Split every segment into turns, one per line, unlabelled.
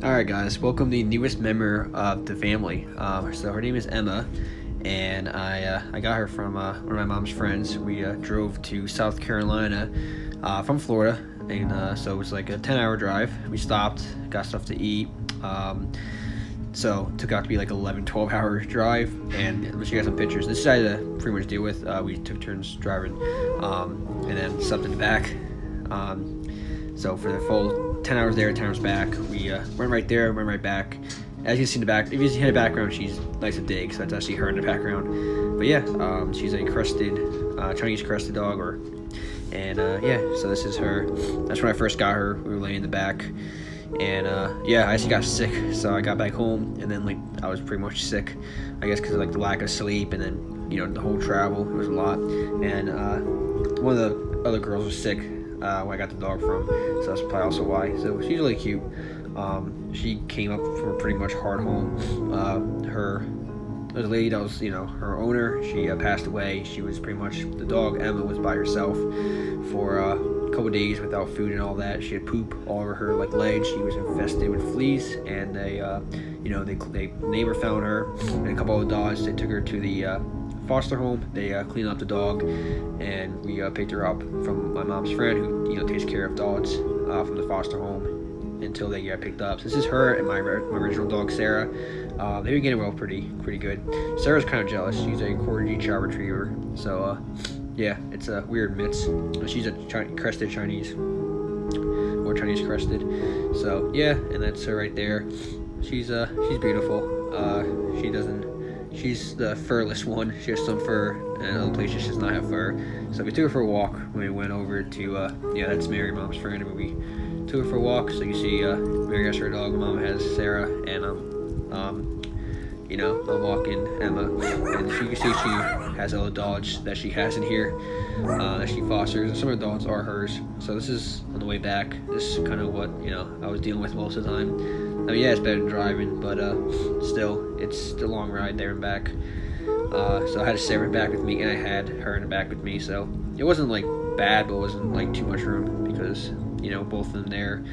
Alright guys, welcome the newest member of the family. So her name is Emma, and I got her from one of my mom's friends. We drove to South Carolina from Florida, and so it was like a 10-hour drive. We stopped, got stuff to eat, so it took out to be like 11-12 hour drive, and I'm she got some pictures. This I had to pretty much deal with. We took turns driving, and then stopped in the back. So for the full 10 hours there, 10 hours back, we went right there, went right back. As you can see in the back, if you see in the background, she's nice and dig, so that's actually her in the background. But yeah, she's a crested, Chinese crested dog, and yeah, so this is her. That's when I first got her. We were laying in the back, and yeah, I actually got sick, so I got back home, and then like I was pretty much sick, I guess because of like the lack of sleep, and then the whole travel, it was a lot, and one of the other girls was sick. Where I got the dog from, so that's probably also why. So she's really cute. She came up from a pretty much hard home. The lady that was, her owner, she passed away. She was pretty much, the dog Emma was by herself for a couple of days without food and all that. She had poop all over her legs. She was infested with fleas, and they neighbor found her and a couple of dogs. They took her to the foster home. They cleaned up the dog, and we picked her up from my mom's friend who takes care of dogs from the foster home until they get picked up. So this is her and my original dog Sarah. They've been getting well pretty good. Sarah's kind of jealous. She's a Corgi Chow Retriever, so yeah, it's a weird mix. She's a crested Chinese, or Chinese crested. So yeah, and that's her right there. She's beautiful. She's the furless one. She has some fur, and other places she does not have fur. So we took her for a walk when we went over to, yeah, that's Mary, mom's friend, and we took her for a walk. So you see, Mary has her dog, mom has Sarah, and I'm walking Emma. And you can see she has other dogs that she has in here, that she fosters, and some of the dogs are hers. So this is on the way back. This is kind of what, I was dealing with most of the time. I mean, yeah, it's better than driving, but still, it's the long ride there and back. So I had Sarah back with me, and I had her in the back with me. So it wasn't like bad, but it wasn't like too much room because both of them there,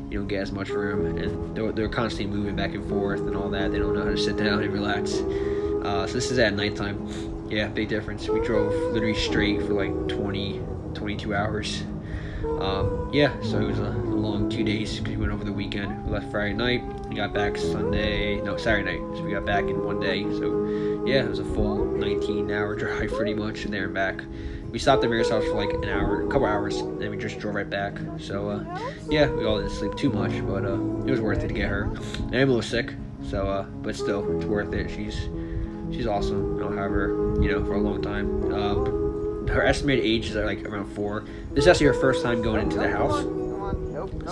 you don't get as much room, and they're constantly moving back and forth and all that. They don't know how to sit down and relax. So this is at nighttime. Yeah, big difference. We drove literally straight for like 22 hours. Yeah, so it was a long 2 days because we went over the weekend. We left Friday night, we got back Saturday night, so we got back in one day. So yeah, it was a full 19-hour drive pretty much, and there and back. We stopped at Mary's house for like an hour, a couple hours, and then we just drove right back. So yeah, we all didn't sleep too much, but it was worth it to get her. And Emma was sick, so but still, it's worth it. She's awesome. I'll have her, for a long time. Her estimated age is like around 4. This is actually her first time going into the house.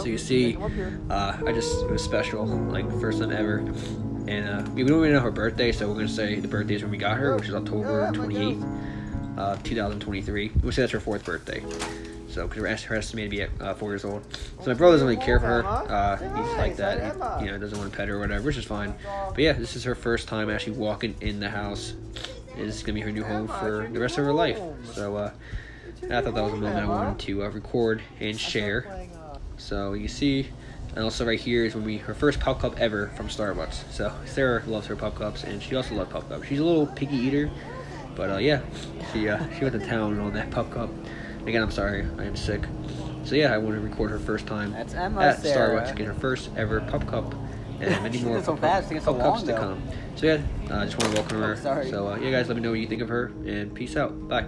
So you see, it was special, like first time ever. And we don't even know her birthday, so we're gonna say the birthday is when we got her, which is October 28th, 2023. We'll say that's her 4th birthday. So, because her estimated to be at 4 years old. So my brother doesn't really care for her. He's like that. He, doesn't want to pet her or whatever, which is fine. But yeah, this is her first time actually walking in the house. This is gonna be her new home for the rest of her life. So I thought that was a moment I wanted to record and share. So you see, and also right here is her first pup cup ever from Starbucks. So Sarah loves her pup cups, and she also loves pup cups. She's a little picky eater, but yeah, she went to town on that pup cup. Again, I'm sorry, I am sick. So yeah, I wanted to record her first time at Starbucks, get her first ever pup cup, and many more pup cups to come. So yeah, I just want to welcome her. So yeah, guys, let me know what you think of her, and peace out. Bye.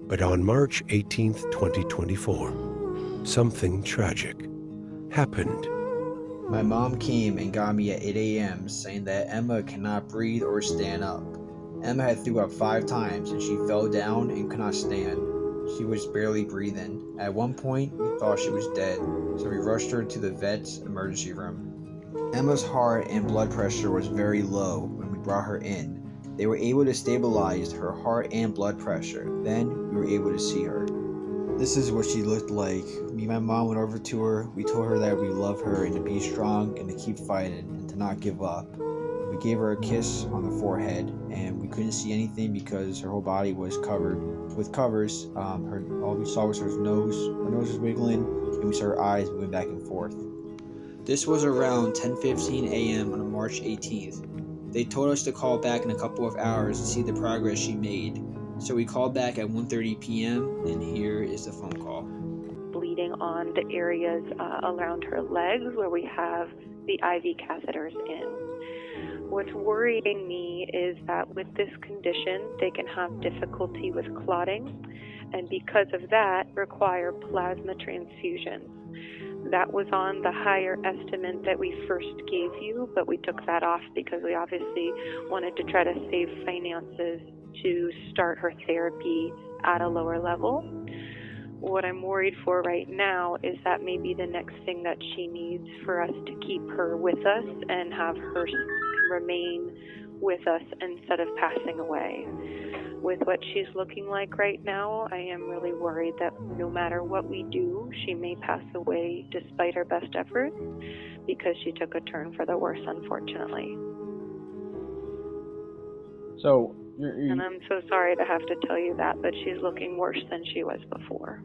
But on March 18th, 2024, something tragic happened.
My mom came and got me at 8 a.m. saying that Emma cannot breathe or stand up. Emma had threw up 5 times and she fell down and could not stand. She was barely breathing. At one point, we thought she was dead, so we rushed her to the vet's emergency room. Emma's heart and blood pressure was very low when we brought her in. They were able to stabilize her heart and blood pressure. Then we were able to see her. This is what she looked like. Me and my mom went over to her. We told her that we love her and to be strong and to keep fighting and to not give up. We gave her a kiss on the forehead, and we couldn't see anything because her whole body was covered with covers. All we saw was her nose. Her nose was wiggling, and we saw her eyes moving back and forth. This was around 10:15 a.m. on March 18th. They told us to call back in a couple of hours to see the progress she made. So we called back at 1:30 p.m. and here is the phone call.
Bleeding on the areas around her legs where we have the IV catheters in. What's worrying me is that with this condition, they can have difficulty with clotting, and because of that, require plasma transfusions. That was on the higher estimate that we first gave you, but we took that off because we obviously wanted to try to save finances to start her therapy at a lower level. What I'm worried for right now is that maybe the next thing that she needs for us to keep her with us and have her remain with us instead of passing away. With what she's looking like right now, I am really worried that no matter what we do, she may pass away despite her best efforts because she took a turn for the worse, unfortunately.
So,
and I'm so sorry to have to tell you that, but she's looking worse than she was before.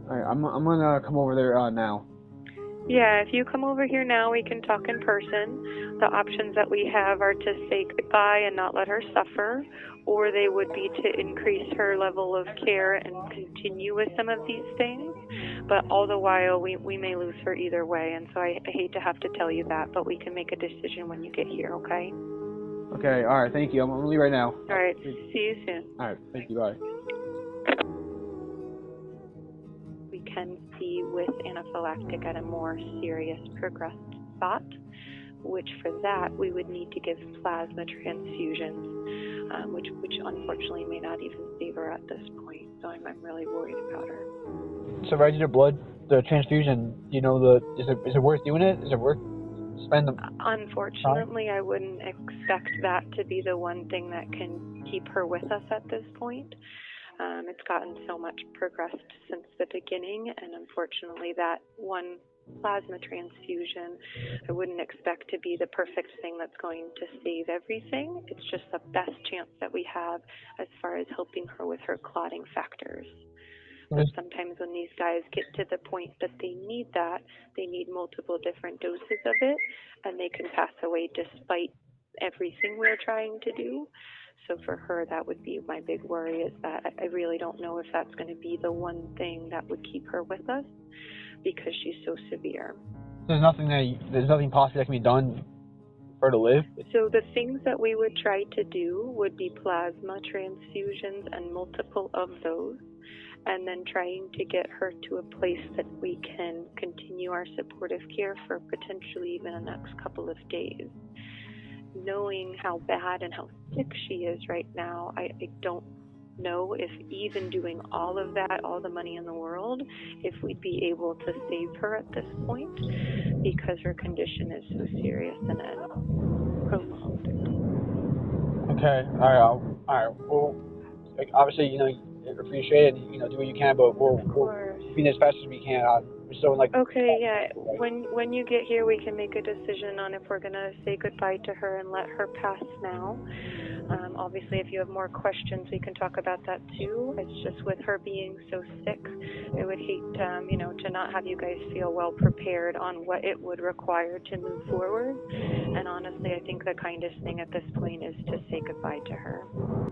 Alright, I'm gonna come over there now.
Yeah, if you come over here now, we can talk in person. The options that we have are to say goodbye and not let her suffer, or they would be to increase her level of care and continue with some of these things. But all the while, we may lose her either way, and so I hate to have to tell you that, but we can make a decision when you get here, okay?
Okay, alright, thank you. I'm gonna leave right now.
Alright, see you soon.
Alright, thank you, bye.
We can see with anaphylactic at a more serious progressed spot, which for that we would need to give plasma transfusions, which unfortunately may not even save her at this point. So I'm really worried about her.
So if I did a blood, the transfusion, you know, is it worth doing it? Is it worth spend the
Unfortunately, I wouldn't expect that to be the one thing that can keep her with us at this point. It's gotten so much progressed since the beginning, and unfortunately that one plasma transfusion I wouldn't expect to be the perfect thing that's going to save everything. It's just the best chance that we have as far as helping her with her clotting factors. But sometimes when these guys get to the point that they need that, they need multiple different doses of it, and they can pass away despite everything we're trying to do. So for her, that would be my big worry, is that I really don't know if that's going to be the one thing that would keep her with us because she's so severe.
There's nothing possible that can be done for her to live?
So the things that we would try to do would be plasma transfusions and multiple of those, and then trying to get her to a place that we can continue our supportive care for potentially even the next couple of days. Knowing how bad and how sick she is right now, I don't know if even doing all of that, all the money in the world, if we'd be able to save her at this point, because her condition is so serious and prolonged.
Okay, all right. Well, obviously, you know, appreciate it. You know, do what you can, but we'll be as fast as we can.
Okay, yeah. When you get here, we can make a decision on if we're gonna say goodbye to her and let her pass now. Obviously, if you have more questions, we can talk about that too. It's just with her being so sick, I would hate, to not have you guys feel well prepared on what it would require to move forward. And honestly, I think the kindest thing at this point is to say goodbye to her.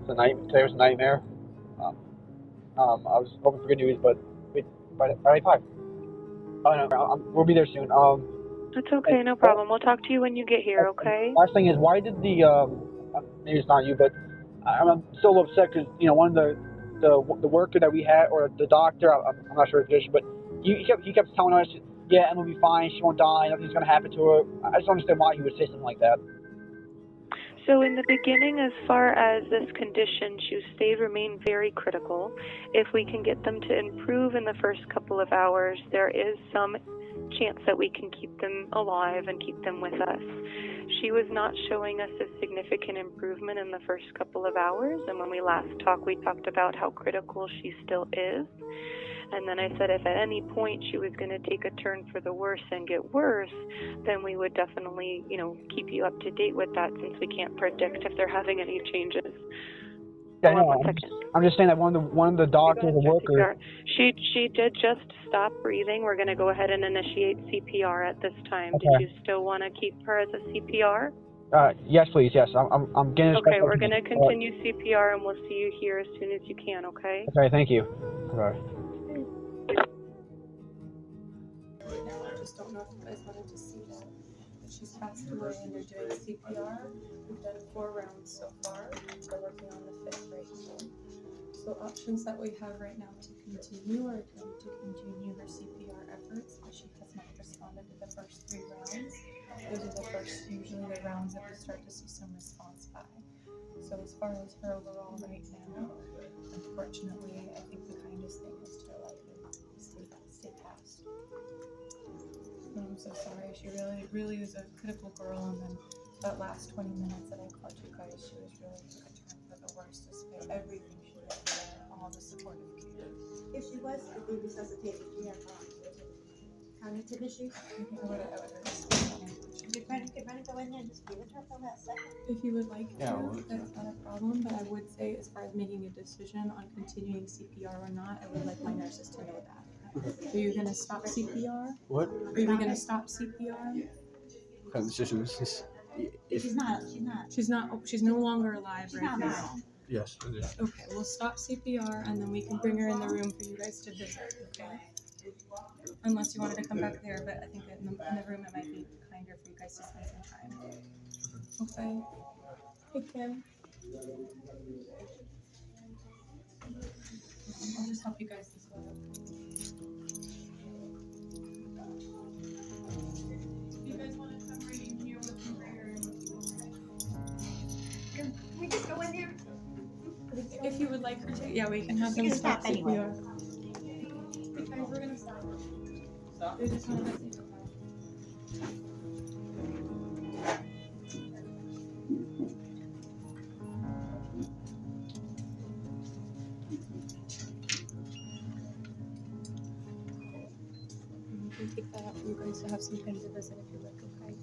Today was a nightmare. I was hoping for good news, but by 5. Oh no, we'll be there soon.
It's okay, no problem. We'll talk to you when you get here, okay?
Last thing is, why did maybe it's not you, but I'm still upset because, you know, one of the worker that we had, or the doctor, I'm not sure the position, but he kept telling us, yeah, Emma will be fine, she won't die, nothing's going to happen to her. I just don't understand why he would say something like that.
So in the beginning, as far as this condition, they remain very critical. If we can get them to improve in the first couple of hours, there is some chance that we can keep them alive and keep them with us. She was not showing us a significant improvement in the first couple of hours, and when we last talked, we talked about how critical she still is. And then I said if at any point she was going to take a turn for the worse and get worse, then we would definitely, keep you up to date with that, since we can't predict if they're having any changes.
Yeah,
Hold on
no,
1 second.
I'm just saying that one of the doctors, the worker.
She did just stop breathing. We're going to go ahead and initiate CPR at this time.
Okay.
Did you still want to keep her as a CPR?
Yes, please. Yes, I'm getting.
Okay, we're going to continue CPR, and we'll see you here as soon as you can. Okay.
Okay, thank you. Okay.
I just don't know if you guys wanted to see that. But she's passed away and they're doing CPR. We've done 4 rounds so far. We're working on the 5th right now. So options that we have right now to continue are to continue her CPR efforts, but she has not responded to the first 3 rounds. Those are the first, usually the rounds that we start to see some response by. So as far as her overall right now, unfortunately, I think the kindest thing is to let her stay past. I'm so sorry. She really is a critical girl, and then that last 20 minutes that I called you guys, she was really took a turn for the worse, despite everything she did there, all the supportive care.
If she was to be resuscitated, she had cognitive issues.
I would
You're trying to go in there and just be with her for that second.
if you would like to,
Yeah,
that's not a problem, but I would say as far as making a decision on continuing CPR or not, I would like my nurses to know that. Are you going to stop CPR?
What?
Are you going to stop CPR?
Kind of decision is this?
She's not.
She's no longer alive
She's
right
not
now.
alive.
Yes.
Okay, we'll stop CPR and then we can bring her in the room for you guys to visit, okay? Unless you wanted to come back there, but I think in the room it might be kinder for you guys to spend some time. Okay? Hey, Kim. I'll just help you guys this way. If you guys want to come right in here with me,
Can we just go in there?
if you would like her to, yeah, we can have them
can
stop
stop anyway.
CPR. Because we're gonna stop. They just want to let you know. We can keep that up for you guys to have some time to visit if you like, okay?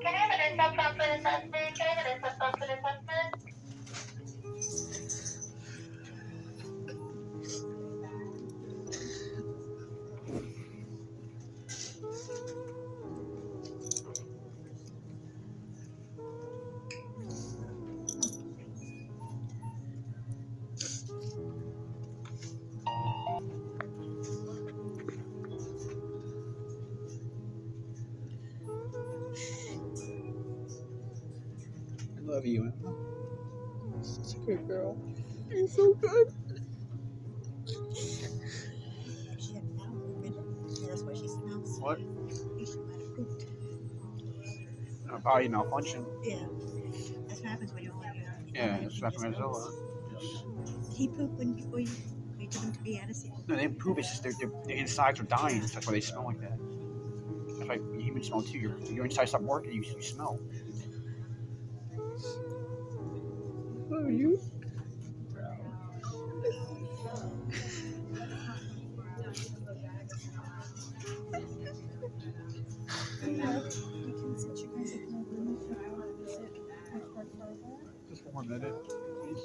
Can I have an insult assessment? Can I have an insult assessment?
I love you, Emma.
Such a good girl.
You're so good.
She had foul poop. That's why she smells.
What?
She might have pooped.
Body malfunction.
Yeah. That's what happens when you only
Yeah, it's not Venezuela.
He pooped before you took him to be anesthesia.
No, they didn't poop. It's just their insides are dying. That's why they smell like that. That's why humans smell too. Your insides stop working. You smell. Oh, you.
We can sit you guys in the room if you want to visit with her further.
Just 1 minute, please.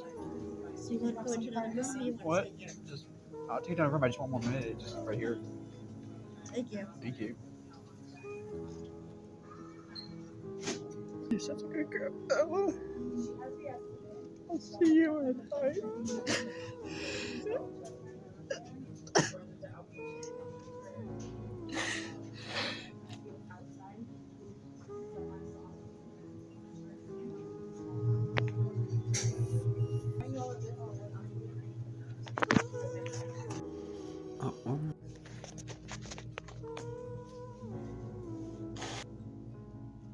So you want to go into another room? You
What?
want to sit
Just, I'll take another room. I just want 1 more minute. Just right here.
here? Thank you.
Thank you. You're such a good girl, Emma. I'll see you in a fight.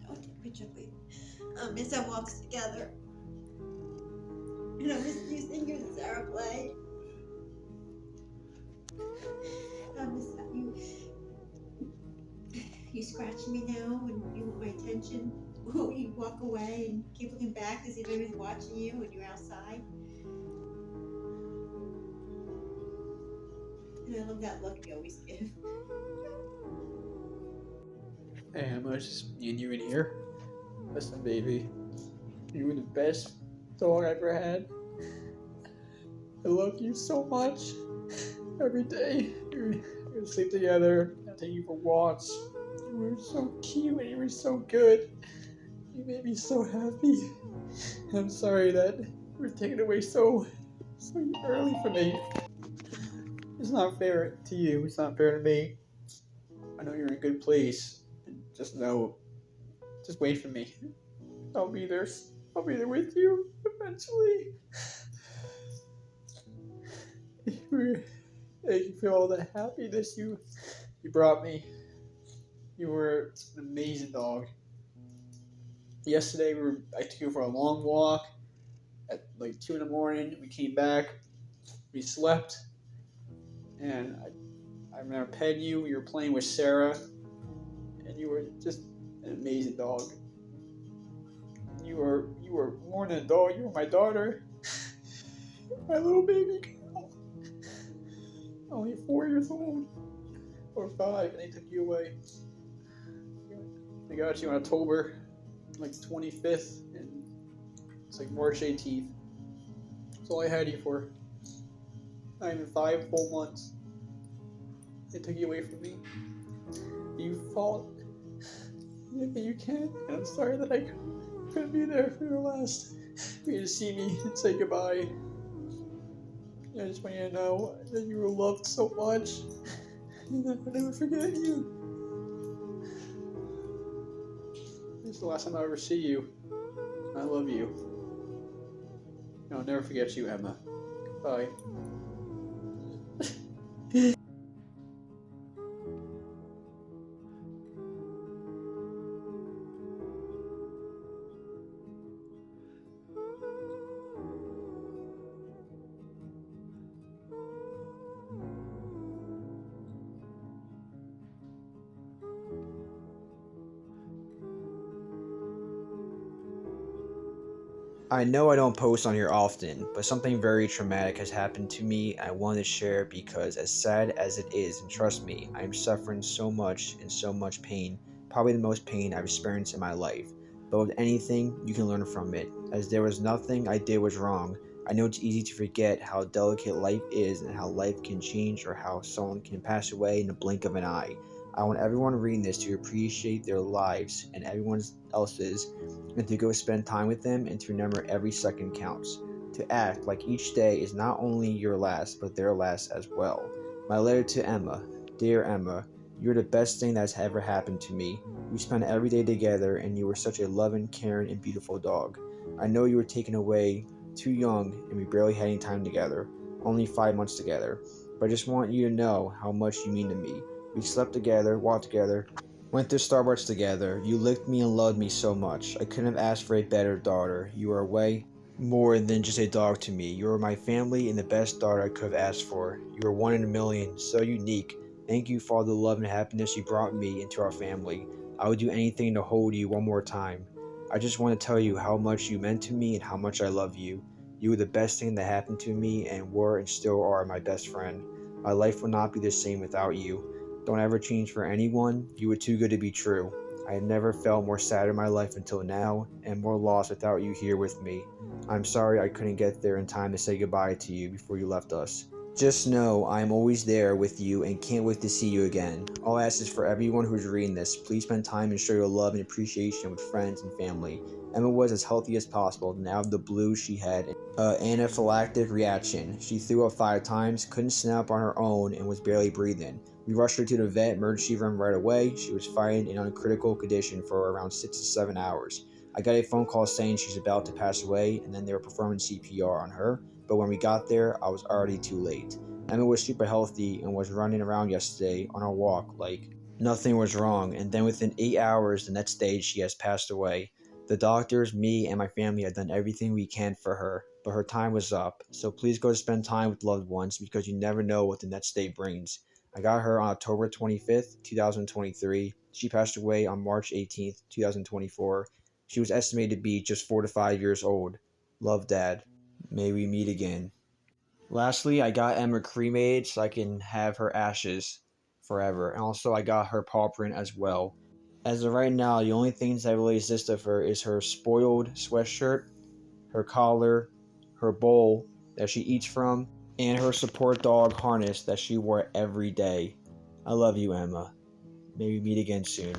I'll take a picture, please. As I walks together. You know, this new singer that Sarah played. scratching me now when you want my attention? Will you walk away and keep looking back to see if anybody's watching you when you're outside? And I love that look you always give.
Hey Emma, it's just me and you in here. Listen, baby, you were the best dog I ever had. I love you so much. Every day, we would sleep together, I'd take you for walks. You were so cute and you were so good. You made me so happy. And I'm sorry that you were taken away so early from me. It's not fair to you, it's not fair to me. I know you're in a good place. Just know, just wait for me. I'll be there with you eventually. Thank you for all the happiness you brought me. You were an amazing dog. Yesterday I took you for a long walk at like 2 in the morning. We came back, we slept, and I remember petting you. You were playing with Sarah, and you were just an amazing dog. You were more than a dog. You were my daughter, my little baby girl. Only 4 years old, or 5, and they took you away. I got you in October, like 25th, and it's like March 18th. That's all I had you for. Not even 5 full months. They took you away from me. You fought anything you can, and I'm sorry that I couldn't be there for your last. For you to see me and say goodbye. I just want you to know that you were loved so much, and I'll never forget you. This is the last time I'll ever see you. I love you. And I'll never forget you, Emma. Bye. I know I don't post on here often, but something very traumatic has happened to me. I wanted to share because as sad as it is, and trust me, I am suffering so much and so much pain, probably the most pain I've experienced in my life. But with anything, you can learn from it, as there was nothing I did was wrong. I know it's easy to forget how delicate life is and how life can change or how someone can pass away in the blink of an eye. I want everyone reading this to appreciate their lives and everyone else's, and to go spend time with them and to remember every second counts. To act like each day is not only your last, but their last as well. My letter to Emma. Dear Emma, you're the best thing that's ever happened to me. We spent every day together, and you were such a loving, caring, and beautiful dog. I know you were taken away too young, and we barely had any time together, only 5 months together. But I just want you to know how much you mean to me. We slept together, walked together, went to Starbucks together. You licked me and loved me so much. I couldn't have asked for a better daughter. You are way more than just a dog to me. You are my family and the best daughter I could have asked for. You are one in a million, so unique. Thank you for all the love and happiness you brought me into our family. I would do anything to hold you one more time. I just want to tell you how much you meant to me and how much I love you. You were the best thing that happened to me and were and still are my best friend. My life would not be the same without you. Don't ever change for anyone. You were too good to be true. I had never felt more sad in my life until now, and more lost without you here with me. I'm sorry I couldn't get there in time to say goodbye to you before you left us. Just know I am always there with you and can't wait to see you again. All I ask is for everyone who's reading this, please spend time and show your love and appreciation with friends and family. Emma was as healthy as possible, and out of the blue she had an anaphylactic reaction. She threw up 5 times, couldn't stand up on her own, and was barely breathing. We rushed her to the vet emergency room right away. She was fine and in a critical condition for around 6 to 7 hours. I got a phone call saying she's about to pass away, and then they were performing CPR on her, but when we got there, I was already too late. Emma was super healthy and was running around yesterday on our walk like nothing was wrong, and then within 8 hours the next day she has passed away. The doctors, me, and my family have done everything we can for her, but her time was up, so please go spend time with loved ones because you never know what the next day brings. I got her on October 25th, 2023. She passed away on March 18th, 2024. She was estimated to be just 4 to 5 years old. Love, Dad. May we meet again. Lastly, I got Emma cremated so I can have her ashes forever. And also, I got her paw print as well. As of right now, the only things that really exist of her is her spoiled sweatshirt, her collar, her bowl that she eats from, and her support dog harness that she wore every day. I love you, Emma. Maybe meet again soon.